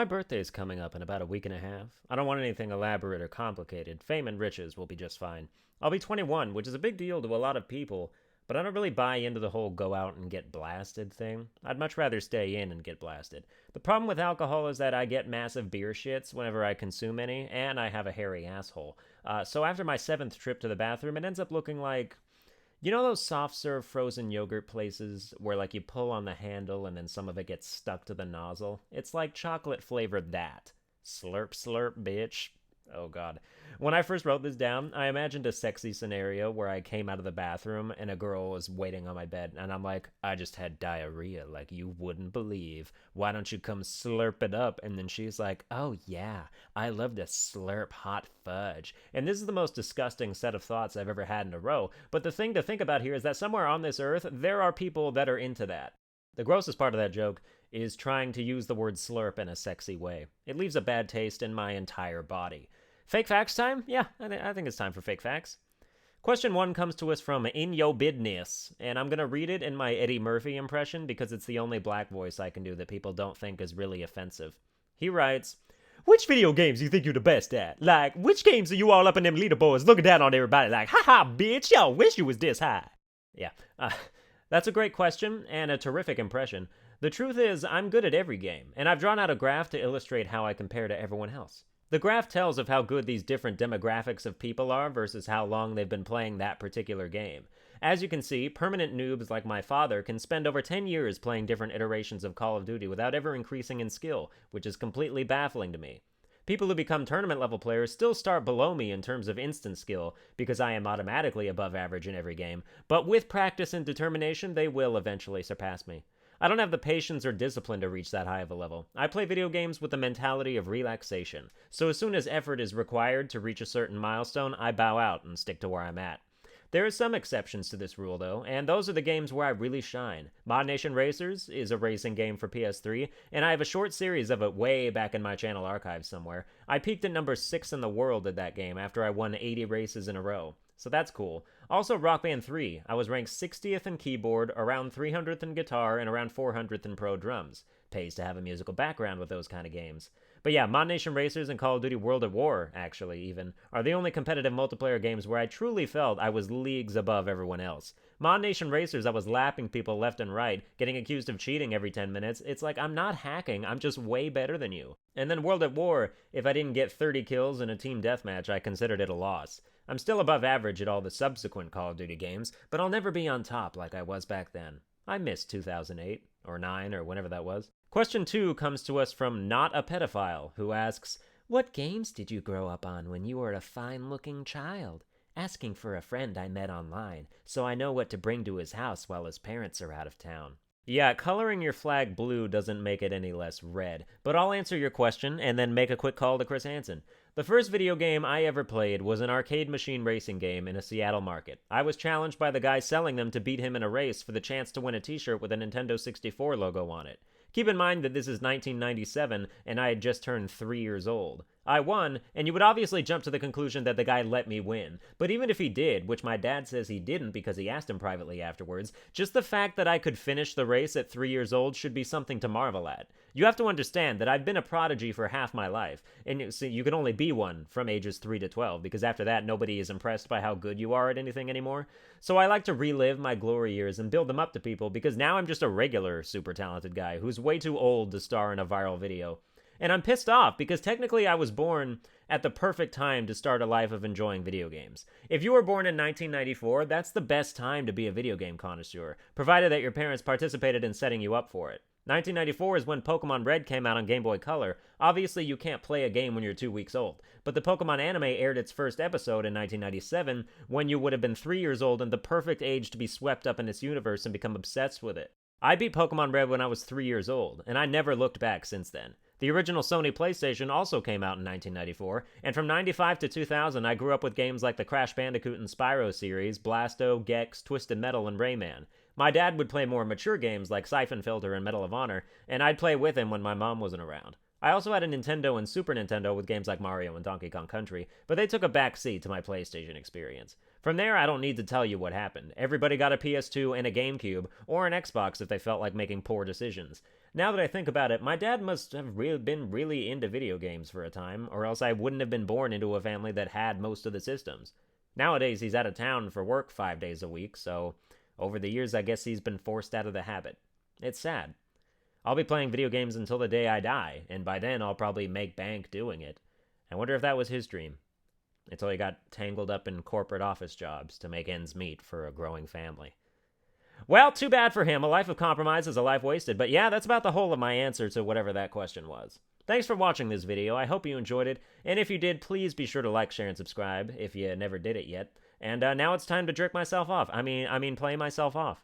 My birthday's coming up in about a week and a half. I don't want anything elaborate or complicated. Fame and riches will be just fine. I'll be 21, which is a big deal to a lot of people, but I don't really buy into the whole go out and get blasted thing. I'd much rather stay in and get blasted. The problem with alcohol is that I get massive beer shits whenever I consume any, and I have a hairy asshole. So after my 7th trip to the bathroom, it ends up looking like... You know those soft serve frozen yogurt places where like you pull on the handle and then some of it gets stuck to the nozzle? It's like chocolate flavored that. Slurp slurp, bitch. Oh god. When I first wrote this down, I imagined a sexy scenario where I came out of the bathroom and a girl was waiting on my bed and I'm like, I just had diarrhea like you wouldn't believe. Why don't you come slurp it up? And then she's like, oh yeah, I love to slurp hot fudge. And this is the most disgusting set of thoughts I've ever had in a row. But the thing to think about here is that somewhere on this earth, there are people that are into that. The grossest part of that joke is trying to use the word slurp in a sexy way. It leaves a bad taste in my entire body. Fake facts time? Yeah, I think it's time for fake facts. Question 1 comes to us from In Yo Business, and I'm going to read it in my Eddie Murphy impression because it's the only black voice I can do that people don't think is really offensive. He writes, which video games do you think you're the best at? Like, which games are you all up in them leaderboards looking down on everybody like, haha, bitch, y'all wish you was this high? Yeah, that's a great question and a terrific impression. The truth is, I'm good at every game, and I've drawn out a graph to illustrate how I compare to everyone else. The graph tells of how good these different demographics of people are versus how long they've been playing that particular game. As you can see, permanent noobs like my father can spend over 10 years playing different iterations of Call of Duty without ever increasing in skill, which is completely baffling to me. People who become tournament level players still start below me in terms of instant skill, because I am automatically above average in every game, but with practice and determination, they will eventually surpass me. I don't have the patience or discipline to reach that high of a level. I play video games with the mentality of relaxation, so as soon as effort is required to reach a certain milestone, I bow out and stick to where I'm at. There are some exceptions to this rule, though, and those are the games where I really shine. Mod Nation Racers is a racing game for PS3, and I have a short series of it way back in my channel archives somewhere. I peaked at number 6 in the world at that game after I won 80 races in a row. So that's cool. Also, Rock Band 3. I was ranked 60th in keyboard, around 300th in guitar, and around 400th in pro drums. Pays to have a musical background with those kind of games. But yeah, Mod Nation Racers and Call of Duty World at War, actually, even, are the only competitive multiplayer games where I truly felt I was leagues above everyone else. Mod Nation Racers, I was lapping people left and right, getting accused of cheating every 10 minutes. It's like, I'm not hacking, I'm just way better than you. And then World at War, if I didn't get 30 kills in a team deathmatch, I considered it a loss. I'm still above average at all the subsequent Call of Duty games, but I'll never be on top like I was back then. I missed 2008, or 9, or whenever that was. Question 2 comes to us from Not a Pedophile, who asks, what games did you grow up on when you were a fine-looking child? Asking for a friend I met online, so I know what to bring to his house while his parents are out of town. Yeah, coloring your flag blue doesn't make it any less red, but I'll answer your question and then make a quick call to Chris Hansen. The first video game I ever played was an arcade machine racing game in a Seattle market. I was challenged by the guy selling them to beat him in a race for the chance to win a t-shirt with a Nintendo 64 logo on it. Keep in mind that this is 1997 and I had just turned 3 years old. I won, and you would obviously jump to the conclusion that the guy let me win. But even if he did, which my dad says he didn't because he asked him privately afterwards, just the fact that I could finish the race at 3 years old should be something to marvel at. You have to understand that I've been a prodigy for half my life, and you can only be one from ages 3 to 12, because after that nobody is impressed by how good you are at anything anymore. So I like to relive my glory years and build them up to people, because now I'm just a regular super talented guy who's way too old to star in a viral video. And I'm pissed off because technically I was born at the perfect time to start a life of enjoying video games. If you were born in 1994, that's the best time to be a video game connoisseur, provided that your parents participated in setting you up for it. 1994 is when Pokemon Red came out on Game Boy Color. Obviously, you can't play a game when you're 2 weeks old, but the Pokemon anime aired its first episode in 1997 when you would have been 3 years old and the perfect age to be swept up in its universe and become obsessed with it. I beat Pokemon Red when I was 3 years old, and I never looked back since then. The original Sony PlayStation also came out in 1994, and from 95 to 2000 I grew up with games like the Crash Bandicoot and Spyro series, Blasto, Gex, Twisted Metal, and Rayman. My dad would play more mature games like Siphon Filter and Medal of Honor, and I'd play with him when my mom wasn't around. I also had a Nintendo and Super Nintendo with games like Mario and Donkey Kong Country, but they took a back seat to my PlayStation experience. From there, I don't need to tell you what happened. Everybody got a PS2 and a GameCube, or an Xbox if they felt like making poor decisions. Now that I think about it, my dad must have been really into video games for a time, or else I wouldn't have been born into a family that had most of the systems. Nowadays, he's out of town for work 5 days a week, so over the years, I guess he's been forced out of the habit. It's sad. I'll be playing video games until the day I die, and by then I'll probably make bank doing it. I wonder if that was his dream. Until he got tangled up in corporate office jobs to make ends meet for a growing family. Well, too bad for him. A life of compromise is a life wasted. But yeah, that's about the whole of my answer to whatever that question was. Thanks for watching this video. I hope you enjoyed it. And if you did, please be sure to like, share, and subscribe if you never did it yet. And now it's time to jerk myself off. I mean, play myself off.